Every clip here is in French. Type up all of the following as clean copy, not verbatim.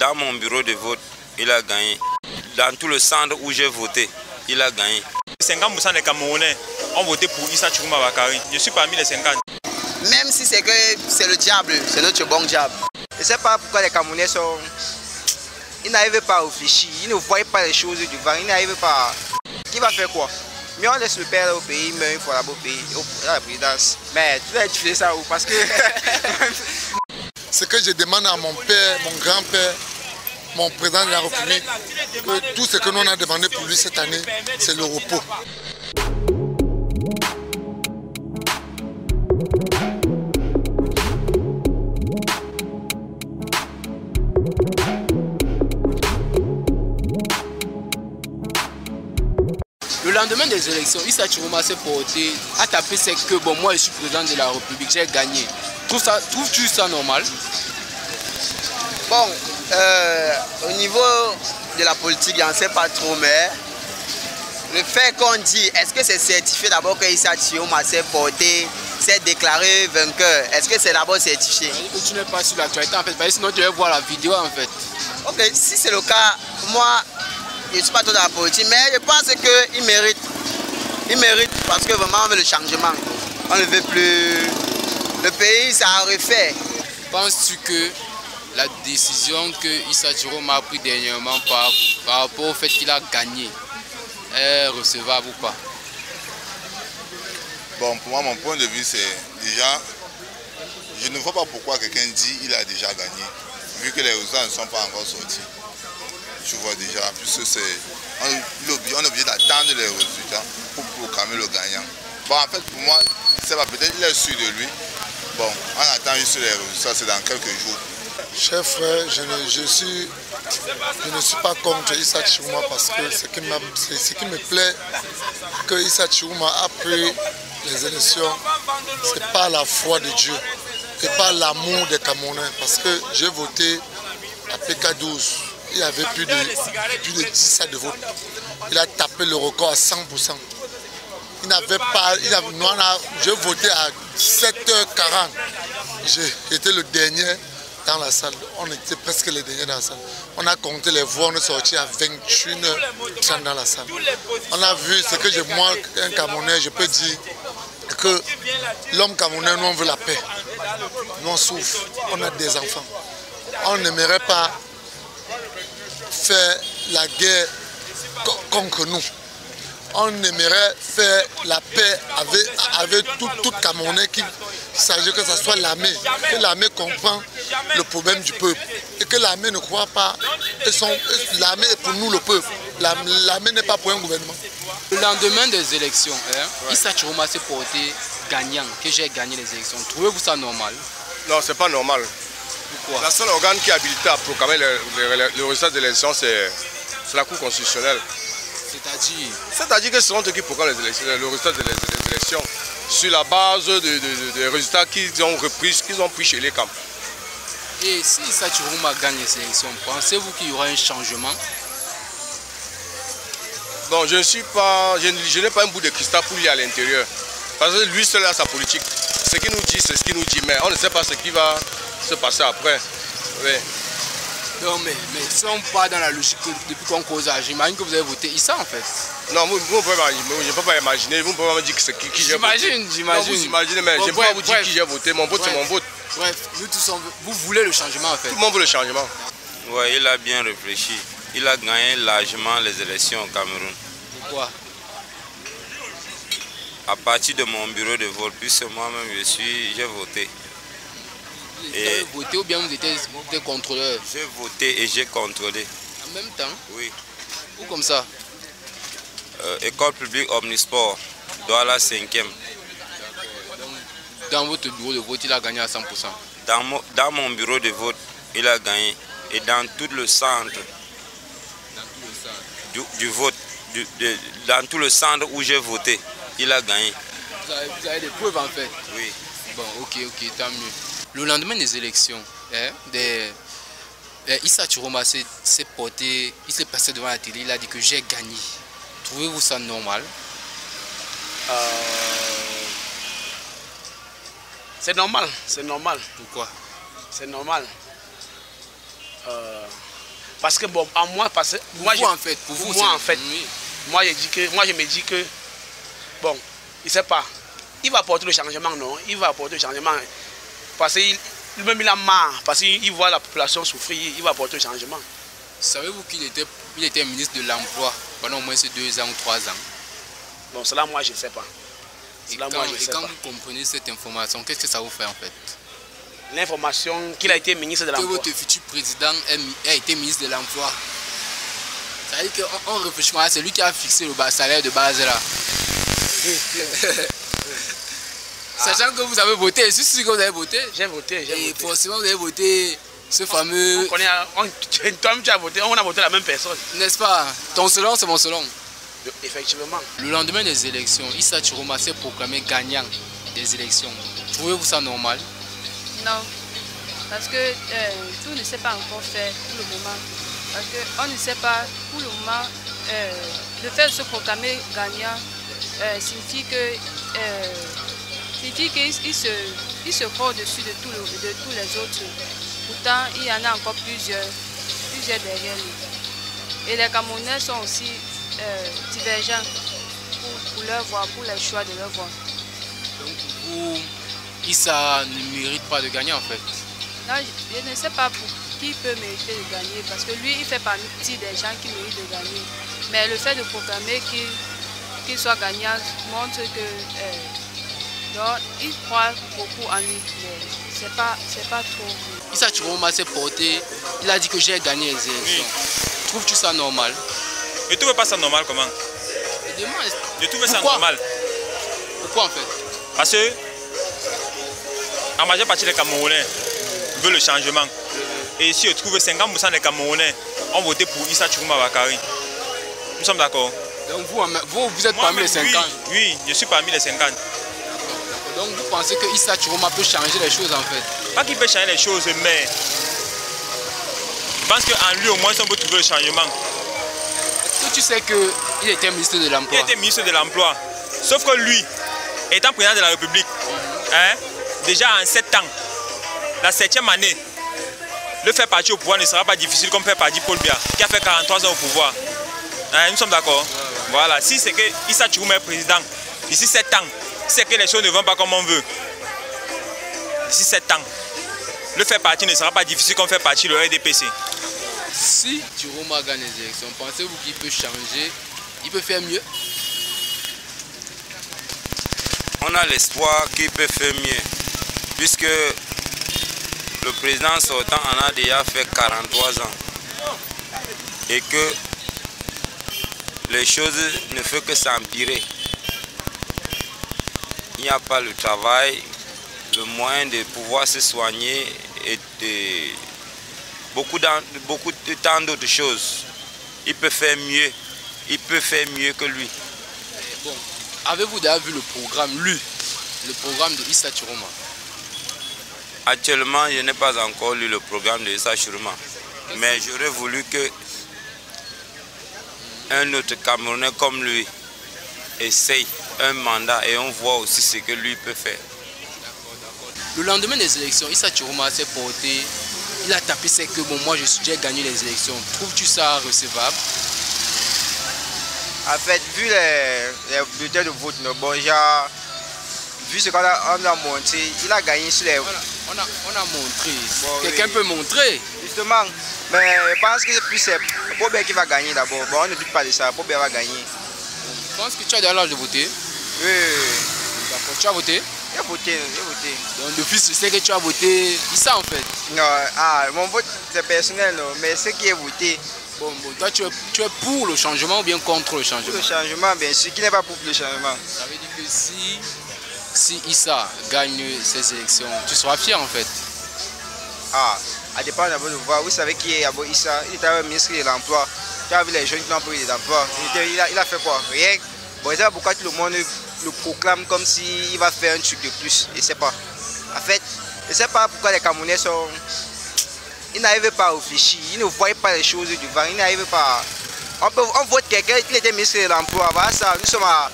dans mon bureau de vote, il a gagné. Dans tout le centre où j'ai voté, il a gagné. 50% des Camerounais ont voté pour Issa Chiroma Bakary. Je suis parmi les 50. Même si c'est que c'est le diable, c'est notre bon diable. Je ne sais pas pourquoi les Camerounais sont... Ils n'arrivent pas à réfléchir, ils ne voient pas les choses du vent, ils n'arrivent pas à... Qui va faire quoi? Mais on laisse le père au pays, il meurt une fois là-bas au pays, à la présidence. Mais tu vas diffuser ça où? Parce que... Ce que je demande à mon père, mon grand-père, mon président de la République, que tout ce que nous on a demandé pour lui cette année, c'est le repos. Le lendemain des élections, Issa Chiroma s'est porté, a tapé c'est que bon, moi je suis président de la République, j'ai gagné. Trouves-tu ça normal? Bon, au niveau de la politique, on ne sait pas trop, mais le fait qu'on dit, est-ce que c'est certifié d'abord que Issa Chiroma s'est porté, s'est déclaré vainqueur? Est-ce que c'est d'abord certifié? Tu n'es pas sur l'actualité en fait, parce que sinon tu vas voir la vidéo en fait. Ok, si c'est le cas, moi, je ne suis pas trop dans la politique, mais je pense qu'il mérite. Il mérite parce que vraiment on veut le changement. On ne veut plus. Le pays, ça a refait. Penses-tu que la décision que Issa Chiroma a prise dernièrement par rapport au fait qu'il a gagné est recevable ou pas? Bon, pour moi, mon point de vue, c'est déjà, je ne vois pas pourquoi quelqu'un dit qu'il a déjà gagné, vu que les résultats ne sont pas encore sortis. Tu vois déjà, puisque on est obligé d'attendre les résultats pour proclamer le gagnant. Bon, en fait, pour moi, c'est pas peut-être qu'il est sûr de lui. Bon, on attend juste les résultats, c'est dans quelques jours. Chers frères, je ne suis pas contre Issa Chiroma parce que ce qui me plaît, que Issa Chiroma a pris les élections, c'est pas la foi de Dieu et pas l'amour des Camerounais. Parce que j'ai voté à PK12. Il y avait plus de 10 de vote. Il a tapé le record à 100%. Il n'avait pas. J'ai voté à 7h40. J'étais le dernier dans la salle. On était presque les derniers dans la salle. On a compté les voix, on est sorti à 21h30 dans la salle. On a vu ce que moi, un Camerounais, je peux dire que l'homme camerounais, nous on veut la paix. Nous on souffre, on a des enfants. On n'aimerait pas faire la guerre contre nous. On aimerait faire la paix avec tout Camerounais qui s'agit que ce soit l'armée, que l'armée comprend le problème du peuple et que l'armée ne croit pas que l'armée est pour nous le peuple. L'armée n'est pas pour un gouvernement. Le lendemain des élections, Issa Chiroma s'est porté gagnant, que j'ai gagné les élections. Trouvez-vous ça normal? Non, c'est pas normal. Pourquoi? La seule organe qui est habilité à proclamer le résultat des élections, c'est la Cour constitutionnelle. C'est-à-dire? C'est-à-dire que ce sont eux qui proclament le résultat des élections sur la base des résultats qu'ils ont repris, qu'ils ont pris chez les camps. Et si Issa Chiroma gagne les élections, pensez-vous qu'il y aura un changement? Bon, je n'ai pas un bout de cristal pour lui à l'intérieur. Parce que lui seul a sa politique. Ce qu'il nous dit, c'est ce qu'il nous dit, mais on ne sait pas ce qui va se passer après. Oui. Non, mais si on part dans la logique depuis qu'on cause, j'imagine que vous avez voté Issa en fait. Non, je ne peux pas imaginer, vous ne pouvez pas me dire que c'est qui j'ai voté. J'imagine. Vous imaginez, mais je ne peux pas vous dire qui j'ai voté, mon vote c'est mon vote. Bref, nous tous, vous voulez le changement en fait. Tout le monde veut le changement. Ouais, il a bien réfléchi. Il a gagné largement les élections au Cameroun. Pourquoi? À partir de mon bureau de vote, puisque moi-même j'ai voté. Vous avez voté ou bien vous étiez contrôleur? J'ai voté et j'ai contrôlé. En même temps? Oui. Ou comme ça? École publique Omnisport, Douala 5e. Dans votre bureau de vote, il a gagné à 100%? Dans mon bureau de vote, il a gagné. Et dans tout le centre du vote, dans tout le centre où j'ai voté, il a gagné. Vous avez des preuves en fait? Oui. Bon, ok, tant mieux. Le lendemain des élections, Issa Chiroma s'est porté, il s'est passé devant la télé, il a dit que j'ai gagné. Trouvez-vous ça normal? C'est normal, c'est normal. Pourquoi? C'est normal. Parce que bon, à moi, parce que moi, en fait, pour vous, moi en fait, oui. moi je me dis que bon, il sait pas, il va apporter le changement, non, il va apporter le changement parce qu'il même il a marre, parce qu'il voit la population souffrir, il va apporter le changement. Savez-vous qu'il était ministre de l'Emploi pendant au moins ces 2 ans ou 3 ans? Bon, cela moi je sais pas. Et quand vous comprenez cette information, qu'est-ce que ça vous fait en fait? L'information qu'il a été ministre de l'Emploi. Que votre futur président a été ministre de l'Emploi. Ça veut dire qu'on réfléchit, c'est lui qui a fixé le salaire de base là. Sachant que vous avez voté, je suis sûr que vous avez voté. J'ai voté, Et forcément vous avez voté ce fameux... Toi-même tu as voté, on a voté la même personne. N'est-ce pas? Ton selon, c'est mon selon. Effectivement. Le lendemain des élections, Issa Chiroma s'est proclamé gagnant des élections. Trouvez-vous ça normal? Non, parce que tout ne s'est pas encore fait pour le moment. Parce qu'on ne sait pas pour le moment, le fait de se proclamer gagnant signifie qu'il se croit au-dessus de tous les autres. Pourtant, il y en a encore plusieurs derrière lui. Et les Camerounais sont aussi divergents pour leur voix, pour les choix de leur voix. Donc vous, Issa ne mérite pas de gagner en fait? Non, je ne sais pas pour qui peut mériter de gagner, parce que lui, il fait partie des gens qui méritent de gagner. Mais le fait de proclamer qu'il soit gagnant montre que il croit beaucoup en lui. C'est pas trop. Issa Chiroma s'est porté, il a dit que j'ai gagné les élections. Oui. Trouves-tu ça normal? Je ne trouve pas ça normal comment? Je trouve ça normal. Pourquoi en fait? Parce que la majeure partie des Camerounais veulent le changement. Et ici, je trouve 50% des Camerounais ont voté pour Issa Chiroma Bakary. Nous sommes d'accord. Donc vous êtes parmi les 50? Oui, je suis parmi les 50. Donc vous pensez que Issa Chiroma peut changer les choses en fait? Pas qu'il peut changer les choses, mais je pense qu'en lui au moins on peut trouver le changement. Est-ce que tu sais qu'il était ministre de l'Emploi? Il était ministre de l'Emploi. Sauf que lui, étant président de la République, déjà en 7 ans, la 7e année, le faire partir au pouvoir ne sera pas difficile comme faire partir Paul Biya, qui a fait 43 ans au pouvoir. Nous sommes d'accord. Voilà. Si c'est que Issa Chiroma est président, d'ici 7 ans, c'est que les choses ne vont pas comme on veut. D'ici 7 ans, le faire partir ne sera pas difficile comme faire partir le RDPC. Si Chiroma gagne les élections, pensez-vous qu'il peut changer? Il peut faire mieux? On a l'espoir qu'il peut faire mieux, puisque le président sortant en a déjà fait 43 ans et que les choses ne font que s'empirer. Il n'y a pas le travail, le moyen de pouvoir se soigner et beaucoup de tant d'autres choses. Il peut faire mieux. Il peut faire mieux que lui. Bon, avez-vous déjà vu le programme, le programme de Issa Chiroma? Actuellement, je n'ai pas encore lu le programme de Issa Chiroma. Mais j'aurais voulu que un autre Camerounais comme lui essaye un mandat et on voit aussi ce que lui peut faire. Le lendemain des élections, Issa Chiroma s'est porté, il a tapé c'est que bon, moi j'ai gagné les élections. Trouves-tu ça recevable? En fait, vu les bulletins de vote, bon, vu ce qu'on a montré, il a gagné sur les... On a montré. Bon, quelqu'un peut oui. montrer. Justement, mais je pense que c'est plus Paul Biya qui va gagner d'abord. Bon, on ne doute pas de ça, Paul Biya va gagner. Je pense que tu as déjà l'âge de voter? Oui. D'accord, tu as voté? J'ai voté. Donc depuis, je sais que tu as voté Issa en fait? Non, mon vote c'est personnel, non, mais ce qui est voté... Bon, toi tu es pour le changement ou bien contre le changement? Pour le changement, bien sûr, qui n'est pas pour le changement. Ça veut dire que si Issa gagne ces élections, tu seras fier en fait? À dépend d'abord de voir. Vous savez qui est Issa? Il était ministre de l'Emploi. Tu as vu les jeunes qui n'ont pas eu d'emploi. Il a fait quoi? Rien. Bon, c'est pourquoi tout le monde le proclame comme s'il va faire un truc de plus. Je ne sais pas. En fait, je ne sais pas pourquoi les Camerounais sont... Ils n'arrivent pas à réfléchir, ils ne voient pas les choses du vent, ils n'arrivent pas à... On vote quelqu'un, il était ministre de l'Emploi, voilà ça, nous sommes à...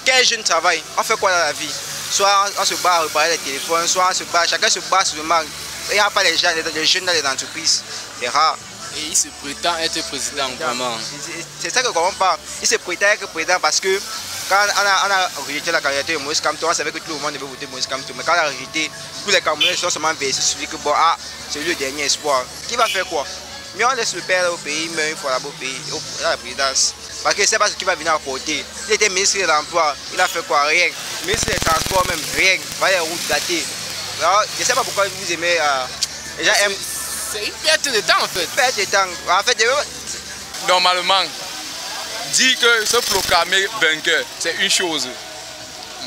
Quel jeune travaille? On fait quoi dans la vie? Soit on se bat à réparer les téléphones, soit on se bat, chacun se bat sur le marque. Il n'y a pas les jeunes dans les entreprises, c'est rare. Et il se prétend être président, vraiment. C'est ça que je comprends pas. Il se prétend être président parce que quand on a rejeté la candidature de Moïse Kamto, on savait que tout le monde devait voter Moïse Kamto. Mais quand on a rejeté, tous les Camerounais sont seulement versés sur lui que bon, ah, c'est lui le dernier espoir. Qui va faire quoi? Mais on laisse le père au pays, il meurt une fois là-bas au pays, à la présidence. Parce que c'est pas ce qui va venir à côté. Il était ministre de l'Emploi, il a fait quoi? Rien. Ministre des Transports même, rien. Va les routes gâtées. Alors, je ne sais pas pourquoi vous aimez. Les gens aiment. C'est une perte de temps en fait. Perte de temps. En fait, normalement, dire que se proclamer vainqueur, c'est une chose.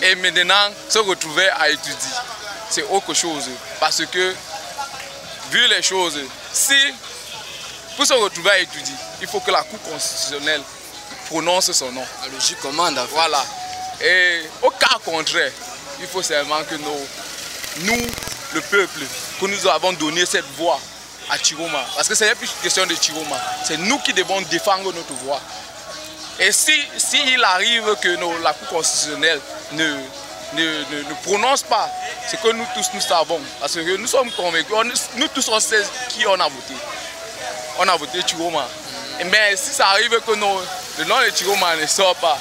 Et maintenant, se retrouver à étudier, c'est autre chose. Parce que, vu les choses, si pour se retrouver à étudier, il faut que la Cour constitutionnelle prononce son nom. La logique commande en fait. Voilà. Et au cas contraire, il faut seulement que nous, le peuple, que nous avons donné cette voix à Chiroma. Parce que ce n'est plus une question de Chiroma. C'est nous qui devons défendre notre voix. Et si il arrive que la Cour constitutionnelle ne prononce pas ce que nous tous nous savons, parce que nous sommes convaincus, nous tous on sait qui on a voté. On a voté Chiroma. Mais si ça arrive que le nom de Chiroma ne sort pas,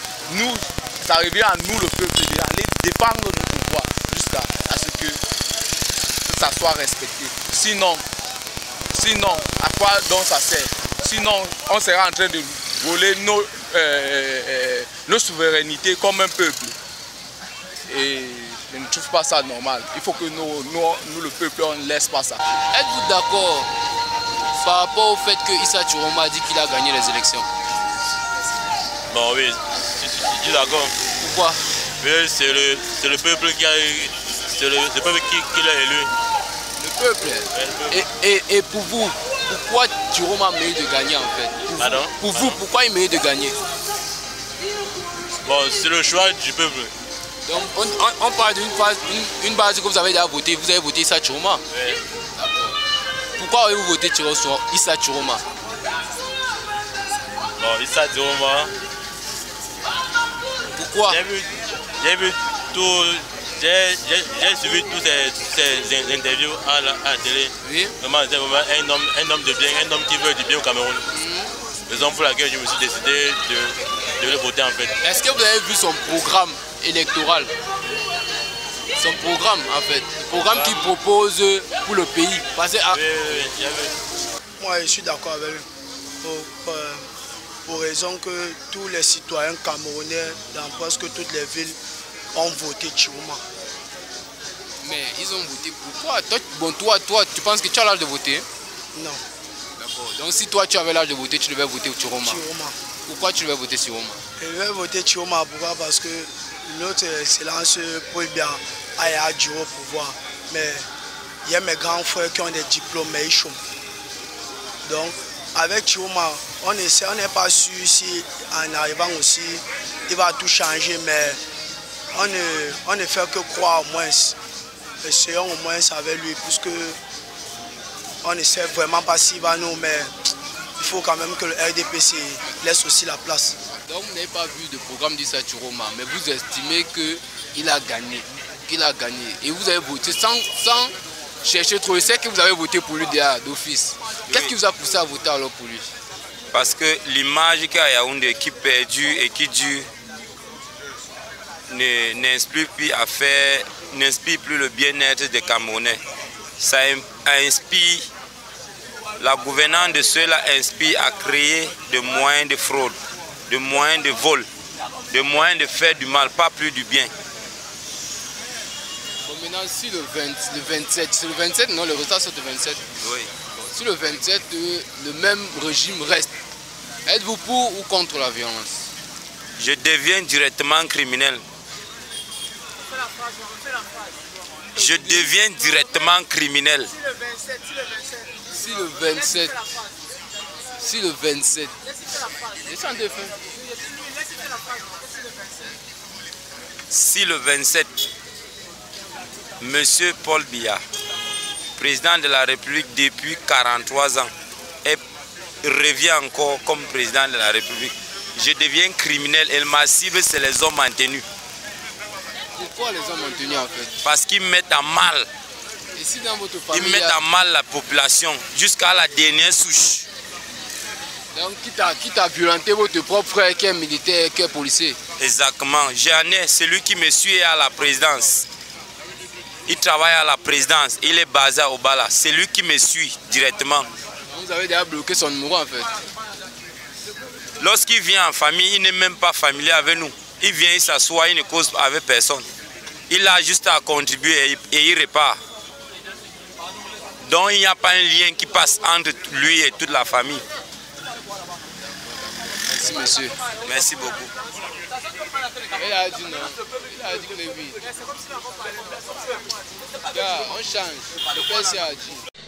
ça revient à nous, le peuple, d'aller défendre notre voix jusqu'à ce que ça soit respecté. Sinon, à quoi donc ça sert? Sinon, on sera en train de voler nos souverainetés comme un peuple. Et je ne trouve pas ça normal. Il faut que nous le peuple, on ne laisse pas ça. Êtes-vous d'accord par rapport au fait que Issa Chiroma a dit qu'il a gagné les élections? Bon oui, je suis d'accord. Pourquoi? C'est le peuple qui a eu, c'est le peuple qui l'a élu. Le peuple. Et pour vous, pourquoi Chiroma mérite de gagner en fait? Pardon? Pour vous, pourquoi il mérite de gagner? Bon, c'est le choix du peuple. Donc on parle d'une base que vous avez déjà voté, vous avez voté Issa Chiroma. Oui. Pourquoi avez-vous voté Issa Chiroma? Bon, Issa Chiroma. Pourquoi? J'ai suivi toutes ces interviews à la télé. Oui. Vraiment, c'est vraiment un homme de bien, un homme qui veut du bien au Cameroun. Raison pour laquelle je me suis décidé de le voter en fait. Est-ce que vous avez vu son programme électoral? Son programme en fait, le programme qu'il propose pour le pays. Parce que, oui, moi je suis d'accord avec lui. Pour raison que tous les citoyens camerounais dans presque toutes les villes ont voté Chiroma. Mais ils ont voté pourquoi? Toi, tu penses que tu as l'âge de voter? Non. D'accord. Donc si toi tu avais l'âge de voter, tu devais voter Chiroma. Chiroma. Pourquoi tu devais voter Chiroma? Je vais voter Chiroma. Pourquoi? Parce que notre excellence Paul Biya a du au pouvoir. Mais il y a mes grands frères qui ont des diplômes, mais ils chôment. Donc avec Chiroma, on n'est pas sûr si en arrivant aussi, il va tout changer, mais on ne fait que croire au moins. Essayons au moins avec lui, puisque on ne sait vraiment pas s'il va nous, mais il faut quand même que le RDPC laisse aussi la place. Donc vous n'avez pas vu de programme d'Issa Chiroma, mais vous estimez qu'il a gagné. Et vous avez voté sans chercher trop. Je sais que vous avez voté pour lui d'office. Qu'est-ce qui vous a poussé à voter alors pour lui? Parce que l'image qu'a Yaoundé qui perdure et qui dure n'inspire plus le bien-être des Camerounais. Ça inspire, la gouvernance de ceux-là inspire à créer des moyens de fraude, des moyens de vol, des moyens de faire du mal, pas plus du bien. Bon, maintenant, si le 27, c'est le 27, non, le résultat c'est le 27. Oui. Bon, si le 27, le même régime reste, êtes-vous pour ou contre la violence? Je deviens directement criminel. Je deviens directement criminel. Si le 27, si le 27, Monsieur Paul Biya, président de la République depuis 43 ans, revient encore comme président de la République, je deviens criminel et ma cible c'est les hommes maintenus. Pourquoi les hommes maintenus en fait? Parce qu'ils mettent à mal. Et si dans votre famille, ils mettent à mal la population jusqu'à la dernière souche. Donc, qui t'a violenté votre propre frère qui est militaire, qui est policier? Exactement. Jeannet, celui qui me suit à la présidence. Il travaille à la présidence, il est basé au Bala. C'est lui qui me suit directement. Vous avez déjà bloqué son numéro en fait. Lorsqu'il vient en famille, il n'est même pas familier avec nous. Il vient, il s'assoit, il ne cause avec personne. Il a juste à contribuer et il repart. Donc il n'y a pas un lien qui passe entre lui et toute la famille. Merci monsieur. Merci beaucoup. Il a dit non. Il a dit que oui. Gars, on change. Le père a dit.